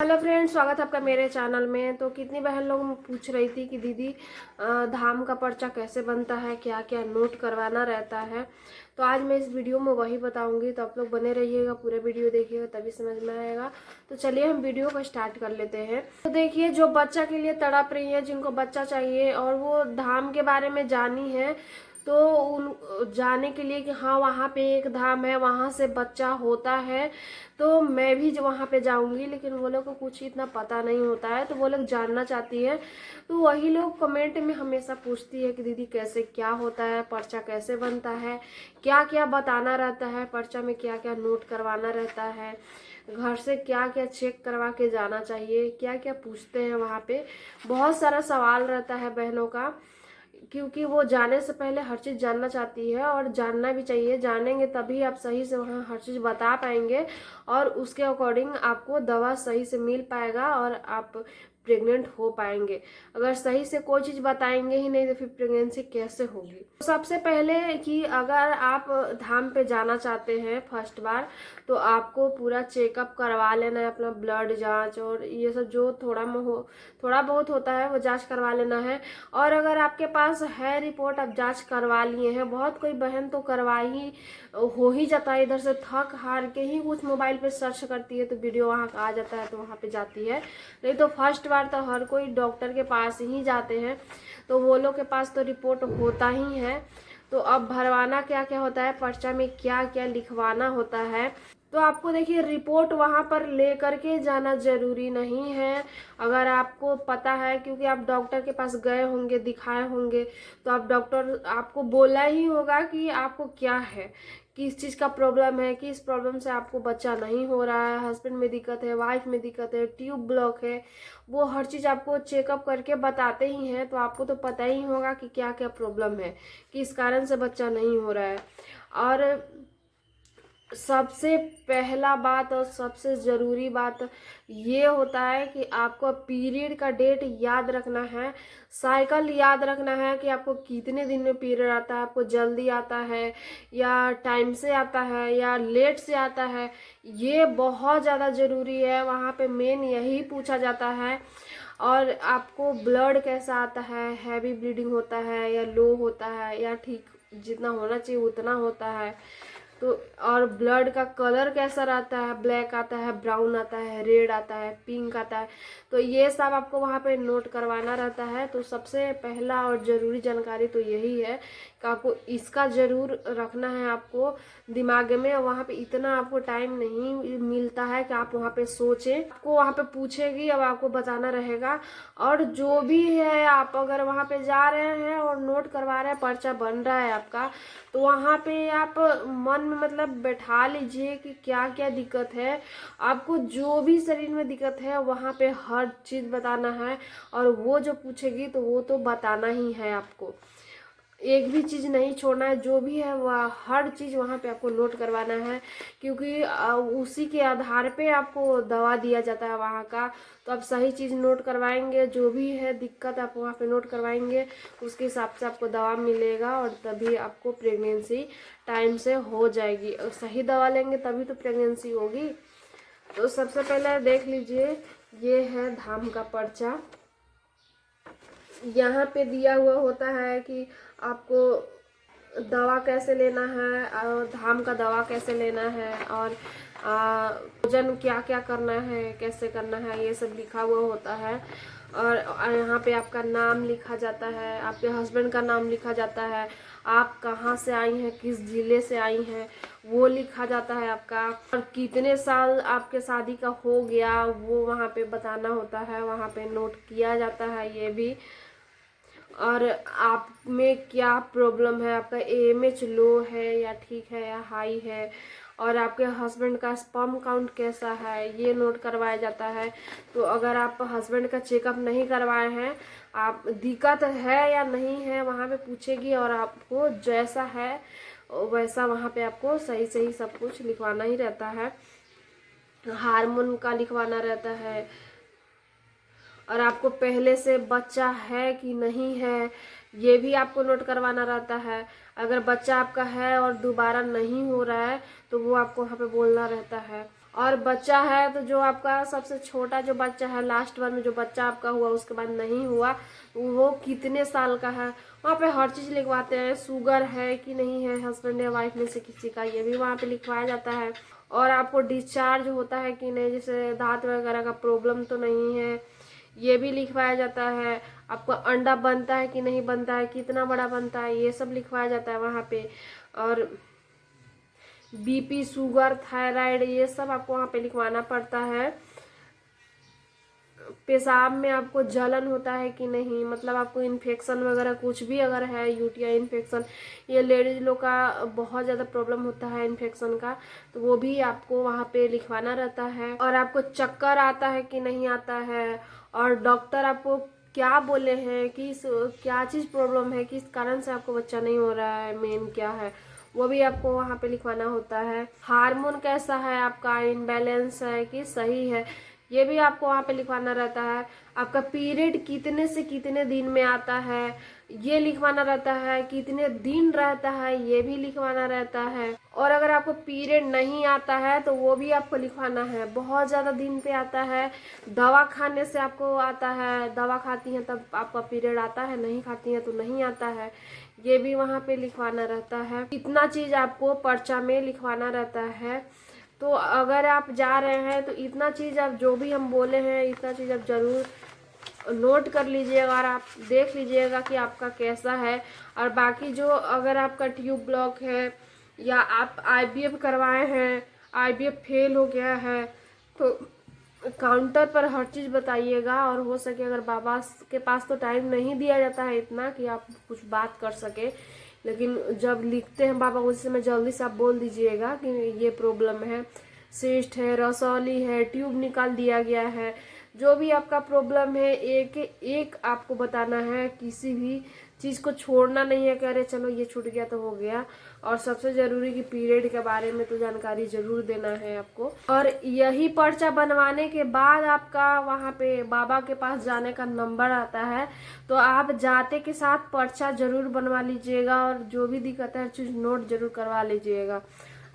Hello friends, स्वागत है आपका मेरे चैनल में। तो कितनी बहन लोग पूछ रही थी कि दीदी धाम का पर्चा कैसे बनता है, क्या क्या नोट करवाना रहता है। तो आज मैं इस वीडियो में वही बताऊंगी, तो आप लोग बने रहिएगा, पूरे वीडियो देखिएगा तभी समझ में आएगा। तो चलिए हम वीडियो को स्टार्ट कर लेते हैं। तो देखिए, जो बच्चा के लिए तड़प रही है, जिनको बच्चा चाहिए और वो धाम के बारे में जानी है, तो उन जाने के लिए कि हाँ वहाँ पे एक धाम है, वहाँ से बच्चा होता है, तो मैं भी जो वहाँ पे जाऊँगी। लेकिन वो लोग को कुछ इतना पता नहीं होता है, तो वो लोग जानना चाहती है। तो वही लोग कमेंट में हमेशा पूछती है कि दीदी कैसे क्या होता है, पर्चा कैसे बनता है, क्या क्या बताना रहता है, पर्चा में क्या क्या नोट करवाना रहता है, घर से क्या क्या चेक करवा के जाना चाहिए, क्या क्या पूछते हैं वहाँ पे। बहुत सारा सवाल रहता है बहनों का, क्योंकि वो जाने से पहले हर चीज़ जानना चाहती है और जानना भी चाहिए। जानेंगे तभी आप सही से वहाँ हर चीज़ बता पाएंगे और उसके अकॉर्डिंग आपको दवा सही से मिल पाएगा और आप प्रेग्नेंट हो पाएंगे। अगर सही से कोई चीज़ बताएंगे ही नहीं तो फिर प्रेगनेंसी कैसे होगी। तो सबसे पहले कि अगर आप धाम पे जाना चाहते हैं फर्स्ट बार, तो आपको पूरा चेकअप करवा लेना है, अपना ब्लड जांच और ये सब जो थोड़ा बहुत होता है वो जांच करवा लेना है। और अगर आपके पास है रिपोर्ट, आप जांच करवा लिए हैं, बहुत कोई बहन तो करवा ही हो ही जाता है, इधर से थक हार के ही कुछ मोबाइल पे सर्च करती है तो वीडियो वहाँ का आ जाता है तो वहाँ पे जाती है। नहीं तो फर्स्ट बार तो हर कोई डॉक्टर के पास ही जाते हैं, तो वो लोग के पास तो रिपोर्ट होता ही है। तो अब भरवाना क्या क्या होता है, पर्चा में क्या क्या लिखवाना होता है। तो आपको देखिए, रिपोर्ट वहाँ पर ले करके जाना जरूरी नहीं है। अगर आपको पता है, क्योंकि आप डॉक्टर के पास गए होंगे, दिखाए होंगे, तो आप डॉक्टर आपको बोला ही होगा कि आपको क्या है, किस चीज़ का प्रॉब्लम है, किस प्रॉब्लम से आपको बच्चा नहीं हो रहा है, हस्बैंड में दिक्कत है, वाइफ में दिक्कत है, ट्यूब ब्लॉक है। वो हर चीज़ आपको चेकअप करके बताते ही हैं, तो आपको तो पता ही होगा कि क्या क्या प्रॉब्लम है, किस कारण से बच्चा नहीं हो रहा है। और सबसे पहला बात और सबसे ज़रूरी बात ये होता है कि आपको पीरियड का डेट याद रखना है, साइकिल याद रखना है कि आपको कितने दिन में पीरियड आता है, आपको जल्दी आता है या टाइम से आता है या लेट से आता है। ये बहुत ज़्यादा ज़रूरी है, वहाँ पे मेन यही पूछा जाता है। और आपको ब्लड कैसा आता है, हैवी ब्लीडिंग होता है या लो होता है या ठीक जितना होना चाहिए उतना होता है। तो और ब्लड का कलर कैसा रहता है, ब्लैक आता है, ब्राउन आता है, रेड आता है, पिंक आता है। तो ये सब आपको वहाँ पे नोट करवाना रहता है। तो सबसे पहला और ज़रूरी जानकारी तो यही है कि आपको इसका ज़रूर रखना है आपको दिमाग में। वहाँ पे इतना आपको टाइम नहीं मिलता है कि आप वहाँ पे सोचें, आपको वहाँ पे पूछेगी, अब आपको बताना रहेगा। और जो भी है, आप अगर वहाँ पे जा रहे हैं और नोट करवा रहे हैं, पर्चा बन रहा है आपका, तो वहाँ पे आप मन में मतलब बैठा लीजिए कि क्या क्या दिक्कत है। आपको जो भी शरीर में दिक्कत है वहाँ पे हर चीज़ बताना है, और वो जो पूछेगी तो वो तो बताना ही है आपको, एक भी चीज़ नहीं छोड़ना है। जो भी है वह हर चीज़ वहाँ पे आपको नोट करवाना है, क्योंकि उसी के आधार पे आपको दवा दिया जाता है वहाँ का। तो आप सही चीज़ नोट करवाएंगे, जो भी है दिक्कत आप वहाँ पे नोट करवाएंगे, उसके हिसाब से आपको दवा मिलेगा और तभी आपको प्रेगनेंसी टाइम से हो जाएगी। और सही दवा लेंगे तभी तो प्रेगनेंसी होगी। तो सबसे पहले देख लीजिए, ये है धाम का पर्चा। यहाँ पे दिया हुआ होता है कि आपको दवा कैसे लेना है और धाम का दवा कैसे लेना है, और भोजन क्या क्या करना है, कैसे करना है, ये सब लिखा हुआ होता है। और यहाँ पे आपका नाम लिखा जाता है, आपके हस्बैंड का नाम लिखा जाता है, आप कहाँ से आई हैं, किस जिले से आई हैं, वो लिखा जाता है आपका। और कितने साल आपके शादी का हो गया वो वहाँ पे बताना होता है, वहाँ पे नोट किया जाता है ये भी। और आप में क्या प्रॉब्लम है, आपका एएमएच लो है या ठीक है या हाई है, और आपके हस्बैंड का स्पर्म काउंट कैसा है, ये नोट करवाया जाता है। तो अगर आप हस्बैंड का चेकअप नहीं करवाए हैं, आप दिक्कत है या नहीं है वहाँ पे पूछेगी, और आपको जैसा है वैसा वहाँ पे आपको सही सही सब कुछ लिखवाना ही रहता है। हार्मोन का लिखवाना रहता है, और आपको पहले से बच्चा है कि नहीं है ये भी आपको नोट करवाना रहता है। अगर बच्चा आपका है और दोबारा नहीं हो रहा है तो वो आपको वहाँ पे बोलना रहता है। और बच्चा है तो जो आपका सबसे छोटा जो बच्चा है, लास्ट बार में जो बच्चा आपका हुआ उसके बाद नहीं हुआ, वो कितने साल का है, वहाँ पे हर चीज़ लिखवाते हैं। शुगर है कि नहीं है हस्बैंड या वाइफ में से किसी का, ये भी वहाँ पे लिखवाया जाता है। और आपको डिस्चार्ज होता है कि नहीं, जैसे दांत वगैरह का प्रॉब्लम तो नहीं है, ये भी लिखवाया जाता है। आपको अंडा बनता है कि नहीं बनता है, कितना बड़ा बनता है, ये सब लिखवाया जाता है वहाँ पे। और बीपी, शुगर, थायराइड, ये सब आपको वहाँ पे लिखवाना पड़ता है। पेशाब में आपको जलन होता है कि नहीं, मतलब आपको इन्फेक्शन वगैरह कुछ भी अगर है, यूटीआई इन्फेक्शन, ये लेडीज लोग का बहुत ज़्यादा प्रॉब्लम होता है इन्फेक्शन का, तो वो भी आपको वहाँ पे लिखवाना रहता है। और आपको चक्कर आता है कि नहीं आता है, और डॉक्टर आपको क्या बोले हैं कि क्या चीज़ प्रॉब्लम है, किस कारण से आपको बच्चा नहीं हो रहा है, मेन क्या है, वो भी आपको वहाँ पे लिखवाना होता है। हार्मोन कैसा है आपका, इनबैलेंस है कि सही है, ये भी आपको वहाँ पे लिखवाना रहता है। आपका पीरियड कितने से कितने दिन में आता है, ये लिखवाना रहता है। कितने दिन रहता है, ये भी लिखवाना रहता है। और अगर आपको पीरियड नहीं आता है तो वो भी आपको लिखवाना है। बहुत ज़्यादा दिन पे आता है, दवा खाने से आपको आता है, दवा खाती हैं तब आपका पीरियड आता है, नहीं खाती हैं तो नहीं आता है, ये भी वहाँ पे लिखवाना रहता है। इतना चीज़ आपको पर्चा में लिखवाना रहता है। तो अगर आप जा रहे हैं तो इतना चीज़ आप जो भी हम बोले हैं, इतना चीज़ आप ज़रूर नोट कर लीजिएगा और आप देख लीजिएगा कि आपका कैसा है। और बाकी जो अगर आपका ट्यूब ब्लॉक है या आप आईवीएफ करवाए हैं, आईवीएफ फेल हो गया है, तो काउंटर पर हर चीज़ बताइएगा। और हो सके अगर बाबा के पास तो टाइम नहीं दिया जाता है इतना कि आप कुछ बात कर सके, लेकिन जब लिखते हैं बाबा उस समय जल्दी से आप बोल दीजिएगा कि ये प्रॉब्लम है, सिस्ट है, रसौली है, ट्यूब निकाल दिया गया है, जो भी आपका प्रॉब्लम है एक एक आपको बताना है। किसी भी चीज़ को छोड़ना नहीं है कि अरे चलो ये छूट गया तो हो गया। और सबसे ज़रूरी कि पीरियड के बारे में तो जानकारी ज़रूर देना है आपको। और यही पर्चा बनवाने के बाद आपका वहाँ पे बाबा के पास जाने का नंबर आता है, तो आप जाते के साथ पर्चा ज़रूर बनवा लीजिएगा और जो भी दिक्कत है हर चीज़ नोट ज़रूर करवा लीजिएगा।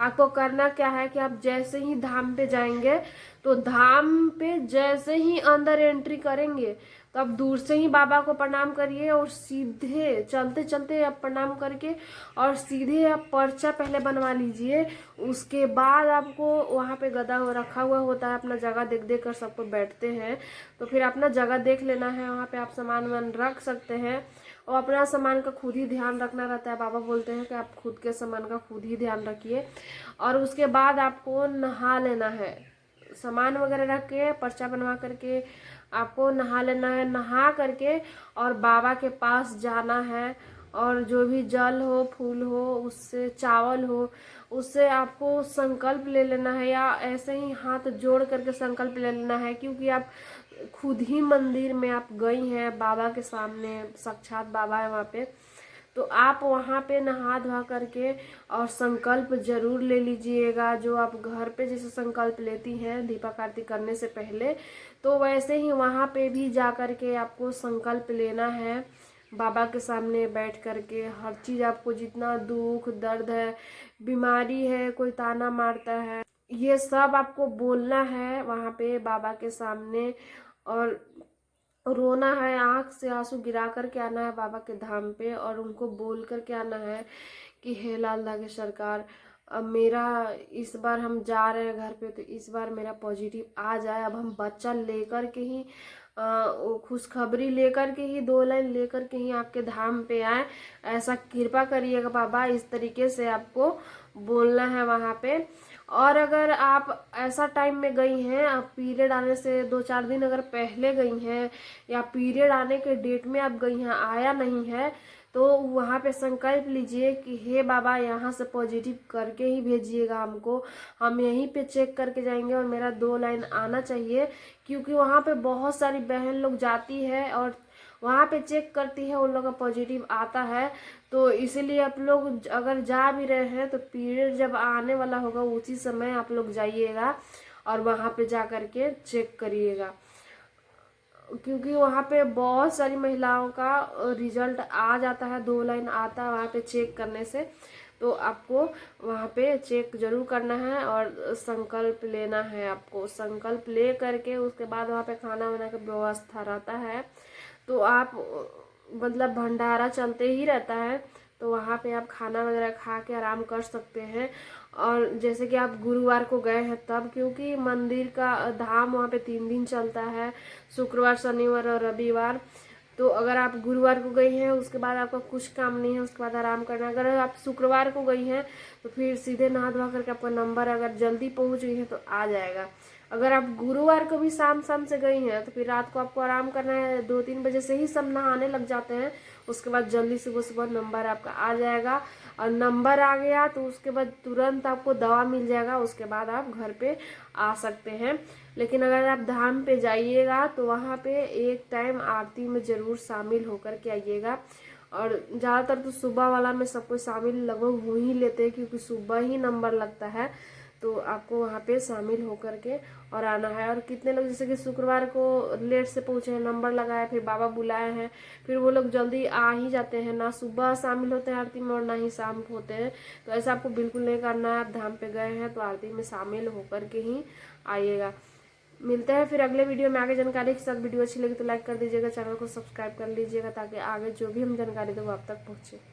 आपको करना क्या है कि आप जैसे ही धाम पे जाएंगे, तो धाम पे जैसे ही अंदर एंट्री करेंगे तो आप दूर से ही बाबा को प्रणाम करिए और सीधे चलते चलते आप प्रणाम करके और सीधे आप पर्चा पहले बनवा लीजिए। उसके बाद आपको वहाँ पे गदा रखा हुआ होता है, अपना जगह देख देख कर सबको बैठते हैं, तो फिर अपना जगह देख लेना है, वहाँ पे आप सामान वामान रख सकते हैं। और अपना सामान का खुद ही ध्यान रखना रहता है, बाबा बोलते हैं कि आप खुद के सामान का खुद ही ध्यान रखिए। और उसके बाद आपको नहा लेना है, सामान वगैरह रख के पर्चा बनवा करके आपको नहा लेना है। नहा करके और बाबा के पास जाना है, और जो भी जल हो, फूल हो, उससे चावल हो, उससे आपको संकल्प ले लेना है, या ऐसे ही हाथ जोड़ करके संकल्प ले लेना है, क्योंकि आप खुद ही मंदिर में आप गई हैं, बाबा के सामने साक्षात बाबा है वहाँ पे, तो आप वहाँ पे नहा धोआ करके और संकल्प जरूर ले लीजिएगा। जो आप घर पे जैसे संकल्प लेती हैं दीपक आरती करने से पहले, तो वैसे ही वहाँ पे भी जा कर के आपको संकल्प लेना है। बाबा के सामने बैठ करके हर चीज़ आपको, जितना दुख दर्द है, बीमारी है, कोई ताना मारता है, ये सब आपको बोलना है वहाँ पे बाबा के सामने। और रोना है, आंख से आंसू गिरा करके आना है बाबा के धाम पे, और उनको बोल करके आना है कि हे लाल धागे सरकार, अब मेरा इस बार हम जा रहे हैं घर पे, तो इस बार मेरा पॉजिटिव आ जाए। अब हम बच्चा लेकर के ही खुशखबरी लेकर के ही, 2 लाइन लेकर के ही आपके धाम पे आए, ऐसा कृपा करिएगा बाबा। इस तरीके से आपको बोलना है वहाँ पे। और अगर आप ऐसा टाइम में गई हैं, आप पीरियड आने से 2-4 दिन अगर पहले गई हैं, या पीरियड आने के डेट में आप गई हैं, आया नहीं है, तो वहाँ पे संकल्प लीजिए कि हे बाबा यहाँ से पॉजिटिव करके ही भेजिएगा हमको, हम यहीं पे चेक करके जाएंगे और मेरा 2 लाइन आना चाहिए। क्योंकि वहाँ पे बहुत सारी बहन लोग जाती है और वहाँ पे चेक करती है, उन लोग का पॉजिटिव आता है। तो इसीलिए आप लोग अगर जा भी रहे हैं तो पीरियड जब आने वाला होगा उसी समय आप लोग जाइएगा और वहाँ पे जा करके चेक करिएगा। क्योंकि वहाँ पे बहुत सारी महिलाओं का रिजल्ट आ जाता है, 2 लाइन आता है वहाँ पे चेक करने से। तो आपको वहाँ पे चेक जरूर करना है और संकल्प लेना है। आपको संकल्प ले करके उसके बाद वहाँ पे खाना वाना की व्यवस्था रहता है। तो आप मतलब भंडारा चलते ही रहता है, तो वहाँ पे आप खाना वगैरह खा के आराम कर सकते हैं। और जैसे कि आप गुरुवार को गए हैं तब, क्योंकि मंदिर का धाम वहाँ पे 3 दिन चलता है, शुक्रवार, शनिवार और रविवार। तो अगर आप गुरुवार को गई हैं उसके बाद आपका कुछ काम नहीं है, उसके बाद आराम करना। अगर आप शुक्रवार को गई हैं तो फिर सीधे नहा धोवा करके आपका नंबर अगर जल्दी पहुंच गई है तो आ जाएगा। अगर आप गुरुवार को भी शाम से गई हैं तो फिर रात को आपको आराम करना है। 2-3 बजे से ही सब नहाने लग जाते हैं, उसके बाद जल्दी सुबह नंबर आपका आ जाएगा। और नंबर आ गया तो उसके बाद तुरंत आपको दवा मिल जाएगा, उसके बाद आप घर पे आ सकते हैं। लेकिन अगर आप धाम पे जाइएगा तो वहाँ पे एक टाइम आरती में ज़रूर शामिल होकर के आइएगा। और ज़्यादातर तो सुबह वाला में सब कोई शामिल लगभग हो ही लेते हैं, क्योंकि सुबह ही नंबर लगता है। तो आपको वहाँ पे शामिल होकर के और आना है। और कितने लोग जैसे कि शुक्रवार को लेट से पहुँचे हैं, नंबर लगाए, फिर बाबा बुलाए हैं, फिर वो लोग जल्दी आ ही जाते हैं, ना सुबह शामिल होते हैं आरती में और ना ही शाम को होते हैं। तो ऐसा आपको बिल्कुल नहीं करना है। आप धाम पे गए हैं तो आरती में शामिल होकर के ही आइएगा। मिलते हैं फिर अगले वीडियो में आगे जानकारी के साथ। वीडियो अच्छी लगी तो लाइक कर दीजिएगा, चैनल को सब्सक्राइब कर लीजिएगा, ताकि आगे जो भी हम जानकारी दें वो आप तक पहुँचे।